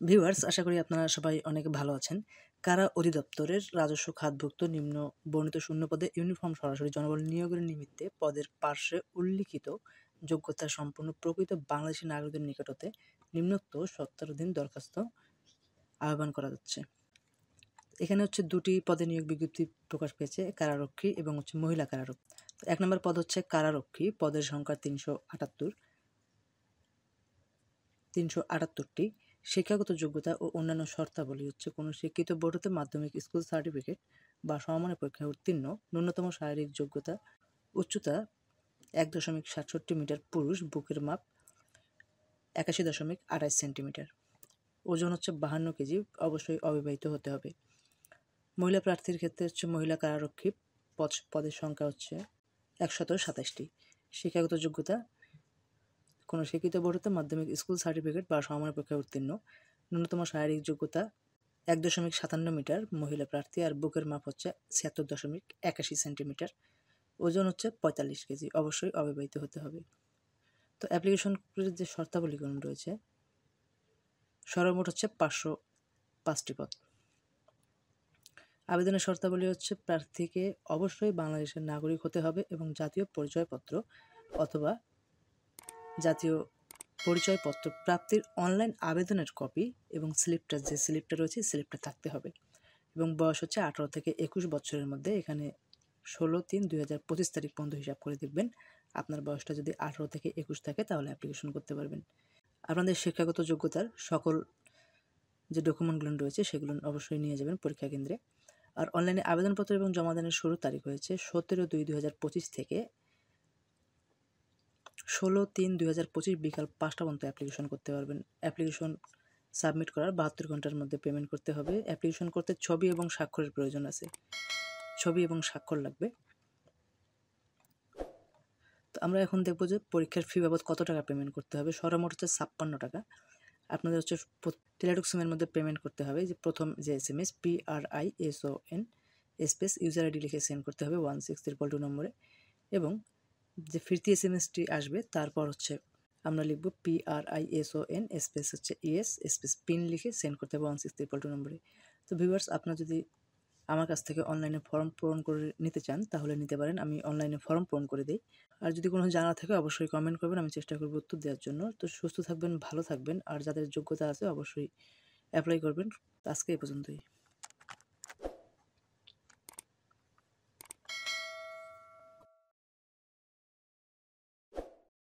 Viewers, আশা করি আপনারা সবাই অনেক ভালো আছেন। কারা অধিদপ্তরের রাজস্ব খাতভুক্ত নিম্ন বর্ণিত শূন্য পদে ইউনিফর্ম সরাসরি জনবল নিয়োগের নিমিত্তে পদের পার্শ্বে উল্লিখিত যোগ্যতা সম্পন্ন প্রকৃত বাংলাদেশী নাগরিকদের নিকট হতে নিম্নোক্ত শর্তাধীন দরখাস্ত আহ্বান করা যাচ্ছে। এখানে দুটি পদে নিয়োগ বিজ্ঞপ্তি প্রকাশ পেয়েছে, কারারক্ষী এবং মহিলা কারারক্ষী। 1 নম্বর পদ কারারক্ষী, পদের সংখ্যা 378টি। শিক্ষাগত যোগ্যতা ও অন্যান্য শর্তাবলী কোনো শিক্ষিত বোর্ড হতে মাধ্যমিক স্কুল সার্টিফিকেট বা সমমানের পরীক্ষায় উত্তীর্ণ, ন্যূনতম শারীরিক যোগ্যতা উচ্চতা 1.67 মিটার পুরুষ, বুকের মাপ 81.28 সেন্টিমিটার, ওজন 52 কেজি, অবশ্যই অবিবাহিত হতে হবে। মহিলা প্রার্থীর ক্ষেত্রে মহিলা কারারক্ষী, পদের সংখ্যা 127টি। শিক্ষাগত যোগ্যতা কোনো শিক্ষিত বোর্ড হতে মাধ্যমিক স্কুল সার্টিফিকেট বা সমমানের পরীক্ষায় উত্তীর্ণ, ন্যূনতম শারীরিক যোগ্যতা 1.57 মিটার মহিলা প্রার্থী, আর বুকের মাপ 76.81 সেন্টিমিটার, ওজন 45 কেজি, অবশ্যই অবিবাহিত হতে হবে। তো অ্যাপ্লিকেশন যে শর্তাবলীকরণ রয়েছে, সর্বমোট 505টি পদ। আবেদনের শর্তাবলী প্রার্থীকে অবশ্যই বাংলাদেশের নাগরিক হতে হবে এবং জাতীয় পরিচয়পত্র অথবা জাতীয় পরিচয়পত্র প্রাপ্তির অনলাইন আবেদনের কপি এবং স্লিপটা রয়েছে স্লিপটা থাকতে হবে, এবং বয়স 18 থেকে 21 বছরের মধ্যে। এখানে 16/3/2025 তারিখ পর্যন্ত হিসাব করে দেখবেন। আপনার বয়সটা যদি 18 থেকে 21 থাকে তাহলে অ্যাপ্লিকেশন করতে পারবেন। আপনাদের শিক্ষাগত যোগ্যতার সকল যে ডকুমেন্টগুলো রয়েছে সেগুলো অবশ্যই নিয়ে যাবেন পরীক্ষা কেন্দ্রে। আর অনলাইনে আবেদনপত্র এবং জমাদানের শুরুর তারিখ হয়েছে 17/2/2025 থেকে 16/3/2025 বিকাল 5টা পর্যন্ত অ্যাপ্লিকেশন করতে পারবেন। অ্যাপ্লিকেশন সাবমিট করার 72 ঘন্টার মধ্যে পেমেন্ট করতে হবে। অ্যাপ্লিকেশন করতে ছবি এবং স্বাক্ষরের প্রয়োজন আছে, ছবি এবং স্বাক্ষর লাগবে। তো আমরা এখন দেখব যে পরীক্ষার ফি বাবদ কত টাকা পেমেন্ট করতে হবে। সর্বমোট 56 টাকা। আপনাদের টেলিটক সিমের মধ্যে পেমেন্ট করতে হবে। যে প্রথম যে SMS PRISON space user ID লিখে সেন্ড করতে হবে 16322 নম্বরে, এবং যে ফিরতি SMSটি আসবে তারপর আমরা লিখব PRISON space ES space pin লিখে সেন্ড করতে হবে 16322 নম্বরে। তো ভিউয়ার্স, আপনারা যদি আমার কাছ থেকে অনলাইনে ফর্ম পূরণ করে নিতে চান তাহলে নিতে পারেন, আমি অনলাইনে ফর্ম পূরণ করে দিই। আর যদি কোনো জানা থাকে অবশ্যই কমেন্ট করবেন, আমি চেষ্টা করব উত্তর দেওয়ার জন্য। তো সুস্থ থাকবেন, ভালো থাকবেন, আর যাদের যোগ্যতা আছে অবশ্যই অ্যাপ্লাই করবেন। আজকে এই পর্যন্তই।